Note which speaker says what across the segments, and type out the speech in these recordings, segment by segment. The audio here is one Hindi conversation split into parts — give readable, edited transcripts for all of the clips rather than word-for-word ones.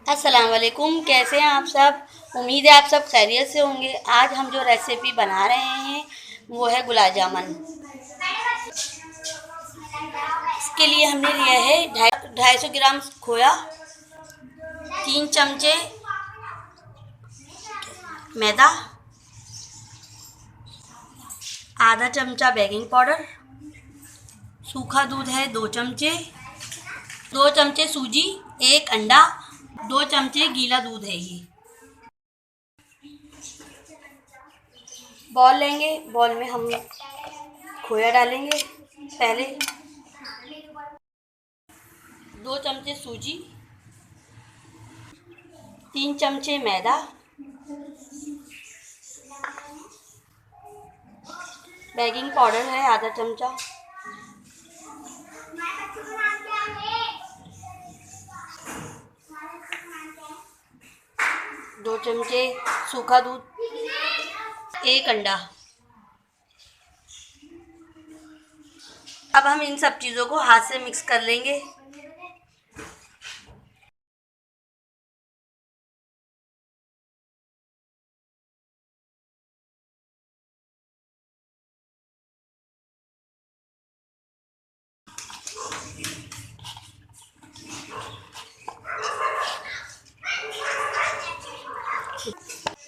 Speaker 1: अस्सलाम वालेकुम। कैसे हैं आप सब? उम्मीद है आप सब खैरियत से होंगे। आज हम जो रेसिपी बना रहे हैं वो है गुलाब जामुन। इसके लिए हमने लिया है 250 ग्राम खोया, 3 चमचे मैदा, आधा चमचा बेकिंग पाउडर, सूखा दूध है 2 चमचे, 2 चमचे सूजी, 1 अंडा, 2 चमचे गीला दूध है। ये बॉल लेंगे, बॉल में हम खोया डालेंगे। पहले 2 चमचे सूजी, 3 चमचे मैदा, बेकिंग पाउडर है आधा चमचा, 2 चमचे सूखा दूध, 1 अंडा। अब हम इन सब चीज़ों को हाथ से मिक्स कर लेंगे।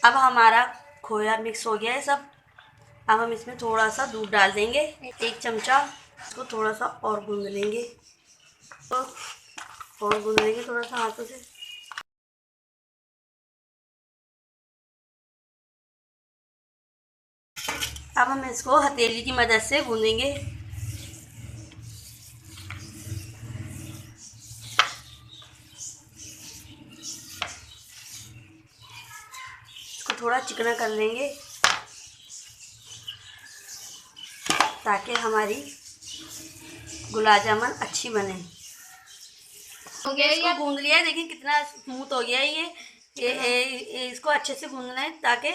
Speaker 1: अब हमारा खोया मिक्स हो गया है सब। अब हम इसमें थोड़ा सा दूध डाल देंगे, 1 चमचा। इसको थोड़ा सा और गूंद लेंगे, तो और गूंद लेंगे थोड़ा सा हाथों से। अब हम इसको हथेली की मदद से गूंदेंगे। इसको थोड़ा चिकना कर लेंगे ताकि हमारी गुलाब जामुन अच्छी बने। हो गया, इसको गूंद लिया है। देखिए कितना स्मूथ हो गया है ये इसको अच्छे से गूंदना है ताकि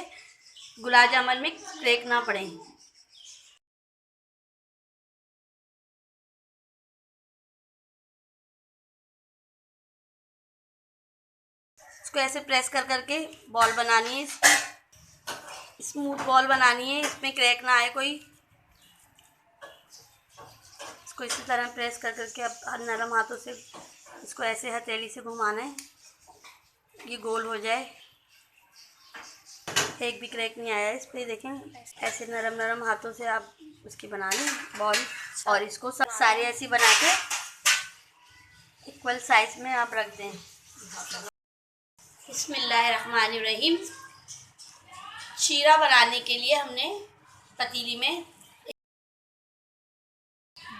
Speaker 1: गुलाब जामुन में क्रैक ना पड़े। इसको ऐसे प्रेस कर करके बॉल बनानी है, इसकी स्मूथ बॉल बनानी है, इसमें क्रैक ना आए कोई। इसको इसी तरह प्रेस कर करके अब नरम हाथों से इसको ऐसे हथेली से घुमाना है, ये गोल हो जाए। एक भी क्रैक नहीं आया इस पर। देखें ऐसे नरम नरम हाथों से आप उसकी बनानी बॉल, और इसको सब सारी ऐसी बना के इक्वल साइज में आप रख दें। बिस्मिल्लाहिर्रहमानिर्रहीम। शीरा बनाने के लिए हमने पतीली में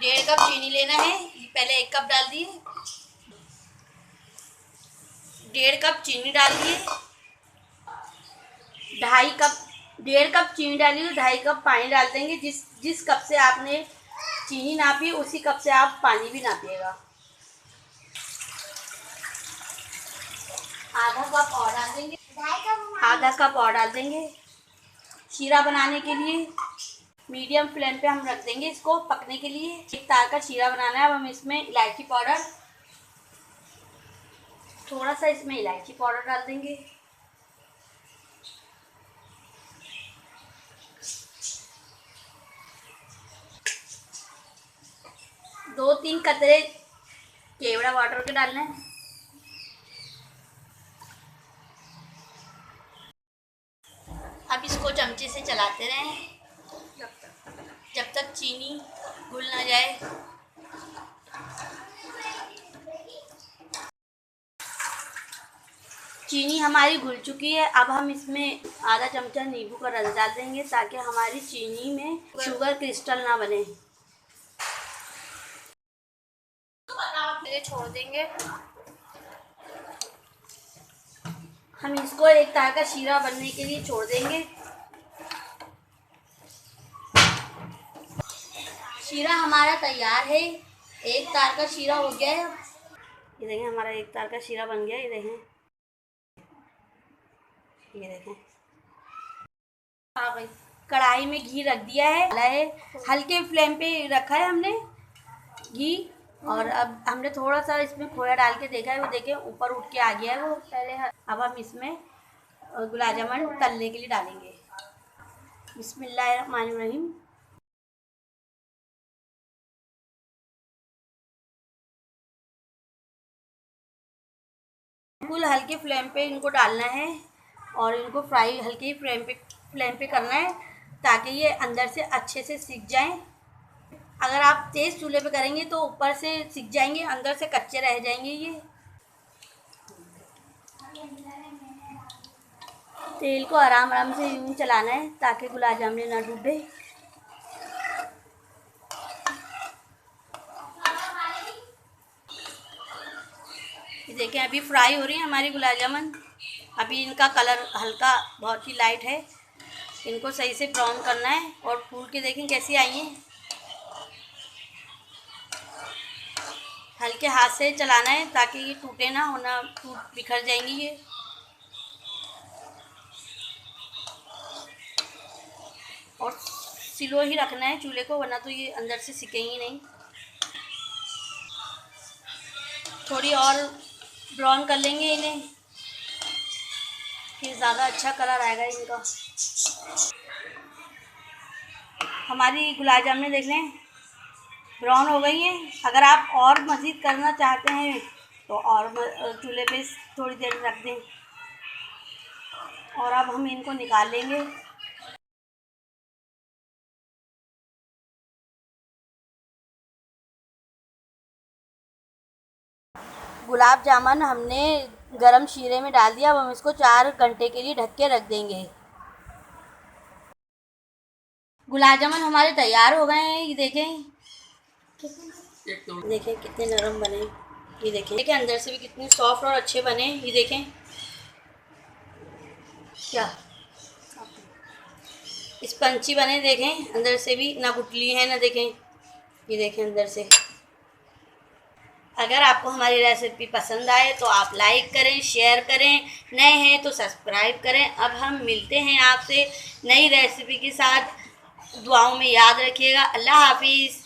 Speaker 1: 1.5 कप चीनी लेना है। पहले 1 कप डाल दिए, 1.5 कप चीनी डाल दिए, 1.5 कप चीनी डाली तो 2.5 कप पानी डाल देंगे। जिस कप से आपने चीनी नापी उसी कप से आप पानी भी नापिएगा। आधा कप और डाल देंगे, आधा कप और डाल देंगे। शीरा बनाने के लिए मीडियम फ्लेम पे हम रख देंगे इसको पकने के लिए। 1 तार का शीरा बनाना है। अब हम इसमें इलायची पाउडर, थोड़ा सा इसमें इलायची पाउडर डाल देंगे, दो 3 कतरे केवड़ा वाटर के डालना है। अब इसको चमचे से चलाते रहें जब तक चीनी घुल ना जाए। चीनी हमारी घुल चुकी है। अब हम इसमें आधा चमचा नींबू का रस डाल देंगे ताकि हमारी चीनी में शुगर क्रिस्टल ना बने। छोड़ देंगे। हम इसको 1 तार का शीरा बनने के लिए छोड़ देंगे। शीरा हमारा तैयार है। 1 तार का शीरा हो गया है। ये देखें हमारा 1 तार का शीरा बन गया। ये देखें, ये देखें आ गई। कढ़ाई में घी रख दिया है, हल्के फ्लेम पे रखा है हमने घी। और अब हमने थोड़ा सा इसमें खोया डाल के देखा है, वो देखें ऊपर उठ के आ गया है वो पहले। अब हम इसमें गुलाब जामुन तलने के लिए डालेंगे। बिस्मिल्लाहिर्रहमानिर्रहीम। बिल्कुल हल्के फ्लेम पे इनको डालना है और इनको फ्राई हल्की फ्लेम पे करना है ताकि ये अंदर से अच्छे से सिक जाएं। अगर आप तेज़ चूल्हे पे करेंगे तो ऊपर से सिक जाएंगे, अंदर से कच्चे रह जाएंगे। ये तेल को आराम आराम से यूं चलाना है ताकि गुलाब जामुन ना डूबे। ये देखें अभी फ्राई हो रही है हमारी गुलाब जामुन। अभी इनका कलर हल्का बहुत ही लाइट है, इनको सही से ब्राउन करना है। और फूल के देखें कैसी आई हैं, हल्के हाथ से चलाना है ताकि ये टूटे ना, वरना टूट बिखर जाएंगी ये। और स्लो ही रखना है चूल्हे को, वरना तो ये अंदर से सिकेंगी नहीं। थोड़ी और ब्राउन कर लेंगे इन्हें, फिर ज़्यादा अच्छा कलर आएगा इनका। हमारी गुलाब जामुन देख लें ब्राउन हो गई हैं। अगर आप और मज़ीद करना चाहते हैं तो और चूल्हे पे थोड़ी देर रख दें। और अब हम इनको निकाल लेंगे। गुलाब जामुन हमने गरम शीरे में डाल दिया। अब हम इसको 4 घंटे के लिए ढक के रख देंगे। गुलाब जामुन हमारे तैयार हो गए हैं। ये देखें, देखें कितने नरम बने। ये देखें अंदर से भी कितने सॉफ्ट और अच्छे बने। ये देखें क्या स्पंची बने, देखें अंदर से भी, ना गुठली है ना, देखें ये देखें अंदर से। अगर आपको हमारी रेसिपी पसंद आए तो आप लाइक करें, शेयर करें, नए हैं तो सब्सक्राइब करें। अब हम मिलते हैं आपसे नई रेसिपी के साथ। दुआओं में याद रखिएगा। अल्लाह हाफिज़।